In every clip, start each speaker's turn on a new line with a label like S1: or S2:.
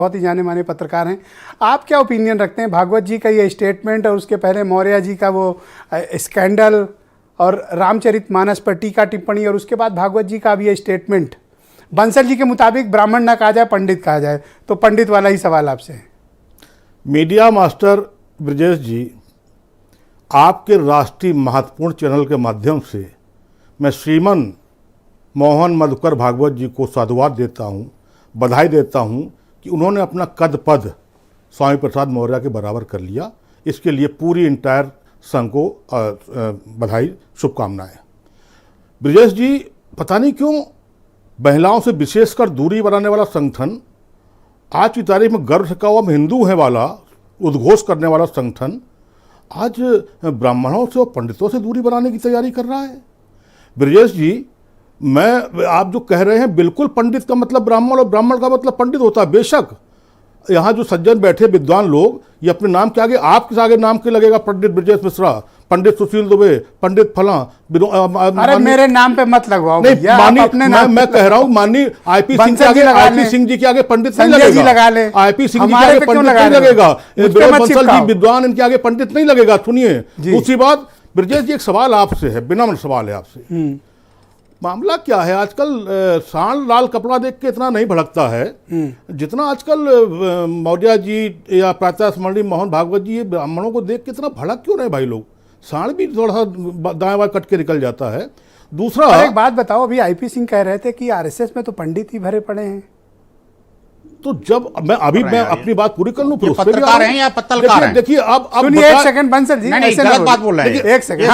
S1: बहुत ही जाने माने पत्रकार हैं। आप क्या ओपिनियन रखते हैं भागवत जी का ये स्टेटमेंट और उसके पहले मौर्य जी का वो स्कैंडल और रामचरितमानस पर टीका टिप्पणी और उसके बाद भागवत जी का अब ये स्टेटमेंट? बंसल जी के मुताबिक ब्राह्मण ना कहा जाए पंडित कहा जाए, तो पंडित वाला ही सवाल आपसे है।
S2: मीडिया मास्टर ब्रजेश जी, आपके राष्ट्रीय महत्वपूर्ण चैनल के माध्यम से मैं श्रीमान मोहन मधुकर भागवत जी को साधुवाद देता हूँ, बधाई देता हूँ कि उन्होंने अपना कद पद स्वामी प्रसाद मौर्य के बराबर कर लिया। इसके लिए पूरी इंटायर संघ को बधाई, शुभकामनाएं। ब्रजेश जी, पता नहीं क्यों महिलाओं से विशेषकर दूरी बनाने वाला संगठन, आज की तारीख में गर्व से कहो हम हिंदू हैं वाला उद्घोष करने वाला संगठन, आज ब्राह्मणों से और पंडितों से दूरी बनाने की तैयारी कर रहा है। ब्रजेश जी, आप जो कह रहे हैं, बिल्कुल पंडित का मतलब ब्राह्मण और ब्राह्मण का मतलब पंडित होता है। बेशक यहाँ जो सज्जन बैठे विद्वान लोग, ये अपने नाम के आगे, आपके आगे नाम के लगेगा पंडित ब्रजेश मिश्रा, पंडित सुशील दुबे, पंडित फला।
S1: अरे मेरे नाम पे मत लगवाओ।
S2: मैं कह रहा हूँ माननीय आईपी सिंह के आगे, आईपी सिंह जी के आगे पंडित नहीं लगेगा। आईपी सिंह जी के आगे पंडित नहीं लगेगा। बंसल जी विद्वान, इनके आगे पंडित नहीं लगेगा। सुनिए, दूसरी बात ब्रजेश जी, एक सवाल आपसे है, विनम्र सवाल है आपसे। मामला क्या है, आजकल सांड लाल कपड़ा देख के इतना नहीं भड़कता है जितना आजकल मौर्य जी या प्रातः स्मरणीय मोहन भागवत जी, ये ब्राह्मणों को देख के इतना भड़क क्यों रहे भाई लोग? सांड भी थोड़ा सा दाएं बाएं कट के निकल जाता है। दूसरा,
S1: एक बात बताओ, अभी आईपी सिंह कह रहे थे कि आरएसएस में तो पंडित ही भरे पड़े हैं।
S2: तो जब मैं अपनी बात पूरी कर लूं,
S3: पत्रकार हैं या पत्तलकार हैं?
S2: देखिए, अब
S1: एक सेकंड बंसल जी,
S3: नहीं, गलत बात बोल रहे हैं।
S1: एक सेकंड,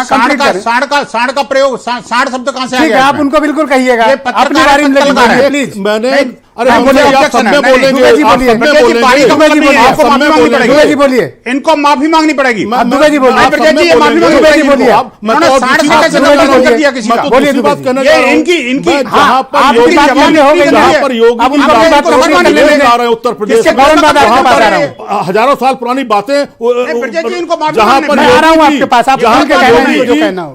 S3: सांड का प्रयोग, सांड शब्द कहां से आ गया?
S1: आप उनको बिल्कुल कहिएगा, अपनी बारी में प्लीज।
S2: मैंने
S1: अरे बोलिए,
S3: इनको माफी मांगनी पड़ेगी।
S2: उत्तर प्रदेश हजारों साल पुरानी बातें, जहां पर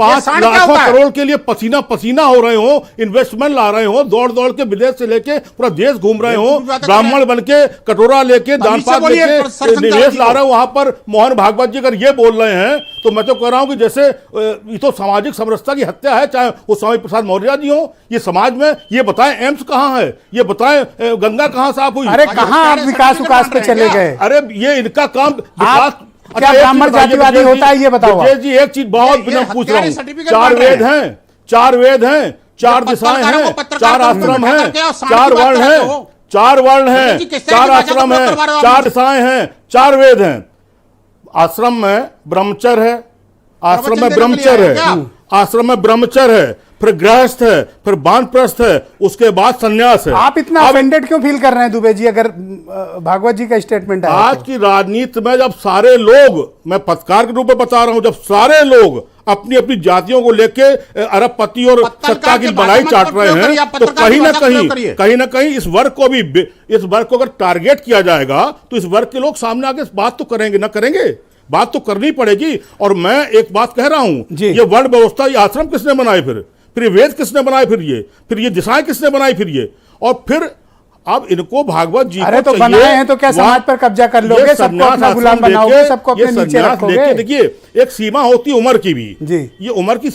S2: 5 लाखों करोड़ के लिए पसीना पसीना हो रहे हो, इन्वेस्टमेंट ला रहे हो, दौड़ दौड़ के विदेश से लेके पूरा देश घूम रहे हो, ब्राह्मण बनके कटोरा लेके दानपात लेके निवेश ला रहे हो, वहां पर मोहन भागवत जी अगर ये बोल रहे हैं तो मैं तो कह रहा हूं कि जैसे ये तो सामाजिक समरसता की हत्या है, चाहे वो स्वामी प्रसाद मौर्य जी हो। ये समाज में ये बताएं एम्स कहां है, ये बताएं गंगा कहां साफ हुई?
S1: अरे कहां आप विकास पे चले गए?
S2: अरे ये इनका काम विकास।
S1: क्या ब्राह्मण जातिवादी होता है ये बताओ
S2: जी। एक चीज बहुत पूछ रहा हूं, 4 वेद हैं, 4 वेद हैं, 4 दिशाएं हैं, 4 आश्रम हैं, 4 वर्ण हैं, 4 वर्ण हैं, 4 आश्रम हैं, 4 दिशाएं हैं, 4 वेद हैं। आश्रम में ब्रह्मचर्य है, आश्रम में ब्रह्मचर्य है, आश्रम में ब्रह्मचर्य है, फिर गृहस्थ है, फिर वानप्रस्थ है, उसके बाद संन्यास है।
S1: आप इतना ऑफेंडेड क्यों फील कर रहे हैं दुबे जी, अगर भागवत जी का स्टेटमेंट है?
S2: आज की राजनीति में जब सारे लोग, मैं पत्रकार के रूप में बता रहा हूं, जब सारे लोग अपनी अपनी जातियों को लेके अरबपति और सत्ता की बड़ाई चाट रहे हैं, तो कहीं ना कहीं इस वर्ग को अगर टारगेट किया जाएगा तो इस वर्ग के लोग सामने आके बात तो करेंगे, ना करेंगे? बात तो करनी पड़ेगी। और मैं एक बात कह रहा हूं, ये वर्ण व्यवस्था, ये आश्रम किसने बनाए? फिर वेद किसने बनाए? फिर ये दिशाएं किसने बनाई? और फिर अब इनको भागवत जी
S1: अरे तो बनाए हैं तो क्या समाज पर कब्जा कर लोगे? सबको अपना गुलाम बनाओगे, सबको अपने नीचे रखोगे?
S2: देखिए, एक सीमा होती है उम्र की भी, ये उम्र की